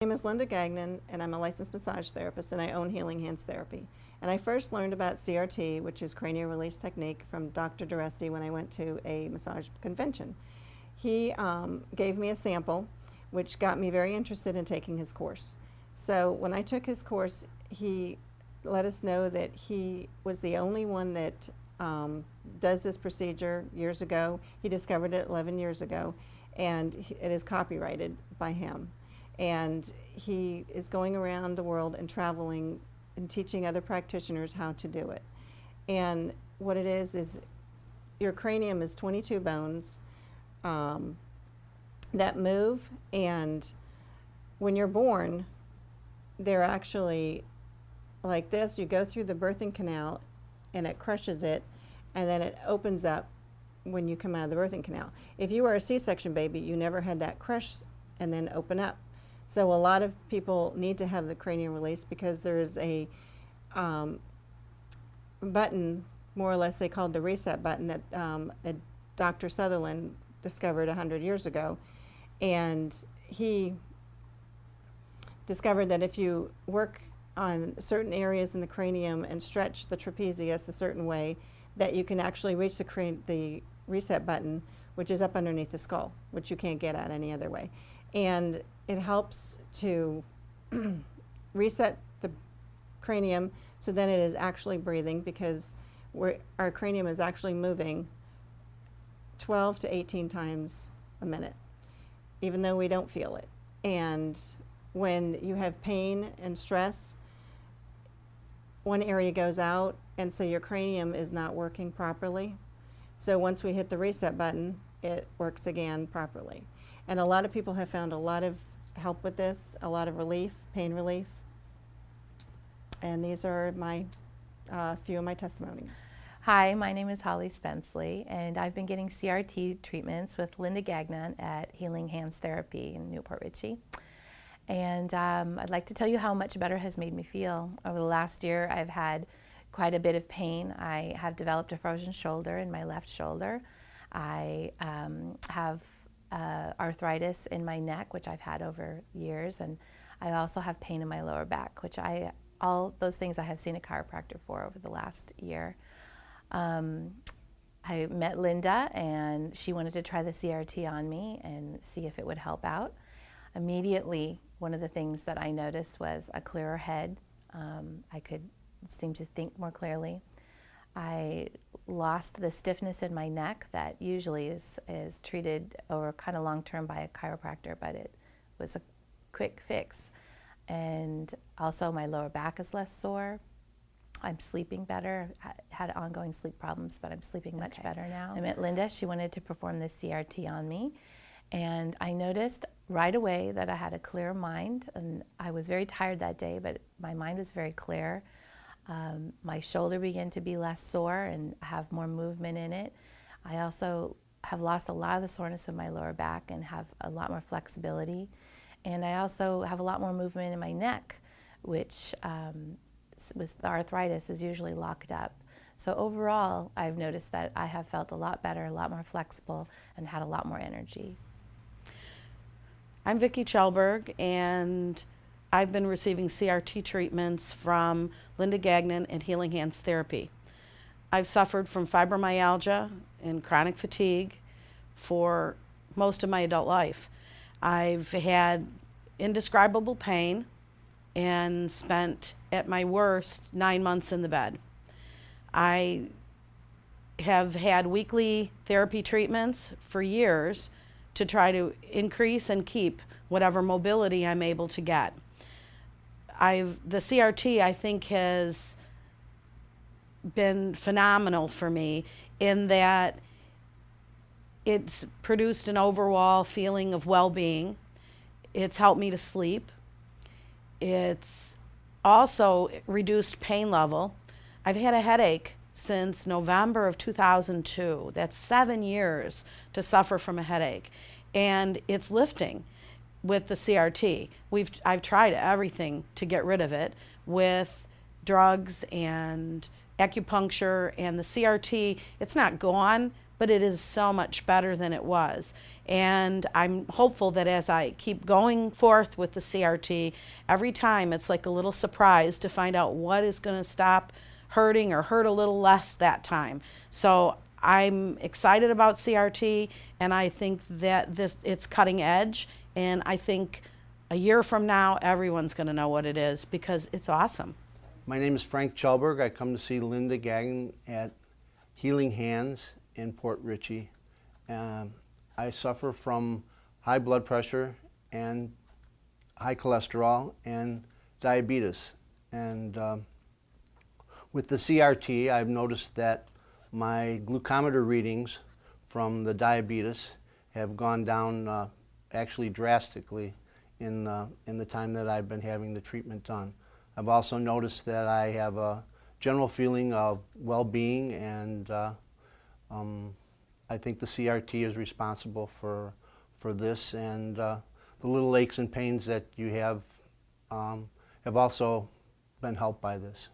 My name is Linda Gagnon, and I'm a licensed massage therapist, and I own Healing Hands Therapy. And I first learned about CRT, which is cranial release technique, from Dr. Duresti when I went to a massage convention. He gave me a sample, which got me very interested in taking his course. So when I took his course, he let us know that he was the only one that does this procedure years ago. He discovered it 11 years ago, and it is copyrighted by him. And he is going around the world and traveling and teaching other practitioners how to do it. And what it is your cranium is 22 bones that move, and when you're born, they're actually like this. You go through the birthing canal and it crushes it, and then it opens up when you come out of the birthing canal. If you were a C-section baby, you never had that crush and then open up. So a lot of people need to have the cranial release because there's a button, more or less they called the reset button, that Dr. Sutherland discovered 100 years ago. And he discovered that if you work on certain areas in the cranium and stretch the trapezius a certain way, that you can actually reach the reset button, which is up underneath the skull, which you can't get at any other way. And it helps to reset the cranium so then it is actually breathing, because our cranium is actually moving 12 to 18 times a minute, even though we don't feel it. And when you have pain and stress, one area goes out, and so your cranium is not working properly. So once we hit the reset button, it works again properly. And a lot of people have found a lot of help with this, a lot of relief, pain relief. And these are my few of my testimonies. Hi, my name is Holly Spenceley, and I've been getting CRT treatments with Linda Gagnon at Healing Hands Therapy in Newport Richey. And I'd like to tell you how much better it has made me feel. Over the last year, I've had quite a bit of pain. I have developed a frozen shoulder in my left shoulder. I have arthritis in my neck, which I've had over years, and I also have pain in my lower back, which all those things I have seen a chiropractor for over the last year. I met Linda, and she wanted to try the CRT on me and see if it would help out. Immediately, one of the things that I noticed was a clearer head. I could seem to think more clearly. I lost the stiffness in my neck that usually is treated over kind of long term by a chiropractor, but it was a quick fix. And also my lower back is less sore. I'm sleeping better. I had ongoing sleep problems, but I'm sleeping much better now. I met Linda. She wanted to perform this CRT on me, and I noticed right away that I had a clear mind, and I was very tired that day, but my mind was very clear. My shoulder began to be less sore and have more movement in it. I also have lost a lot of the soreness in my lower back and have a lot more flexibility. And I also have a lot more movement in my neck, which with the arthritis is usually locked up. So overall, I've noticed that I have felt a lot better, a lot more flexible, and had a lot more energy. I'm Vicki Chelberg, and I've been receiving CRT treatments from Linda Gagnon and Healing Hands Therapy. I've suffered from fibromyalgia and chronic fatigue for most of my adult life. I've had indescribable pain and spent, at my worst, 9 months in the bed. I have had weekly therapy treatments for years to try to increase and keep whatever mobility I'm able to get. The CRT, I think, has been phenomenal for me in that it's produced an overall feeling of well-being. It's helped me to sleep. It's also reduced pain level. I've had a headache since November of 2002. That's 7 years to suffer from a headache. And it's lifting with the CRT. I've tried everything to get rid of it with drugs and acupuncture, and the CRT, it's not gone, but it is so much better than it was. And I'm hopeful that as I keep going forth with the CRT, every time it's like a little surprise to find out what is going to stop hurting or hurt a little less that time. So I'm excited about CRT, and I think that it's cutting edge, and I think a year from now everyone's going to know what it is because it's awesome. My name is Frank Chelberg. I come to see Linda Gagnon at Healing Hands in Port Richey. I suffer from high blood pressure and high cholesterol and diabetes. And with the CRT, I've noticed that my glucometer readings from the diabetes have gone down actually drastically in the time that I've been having the treatment done. I've also noticed that I have a general feeling of well-being, and I think the CRT is responsible for this, and the little aches and pains that you have also been helped by this.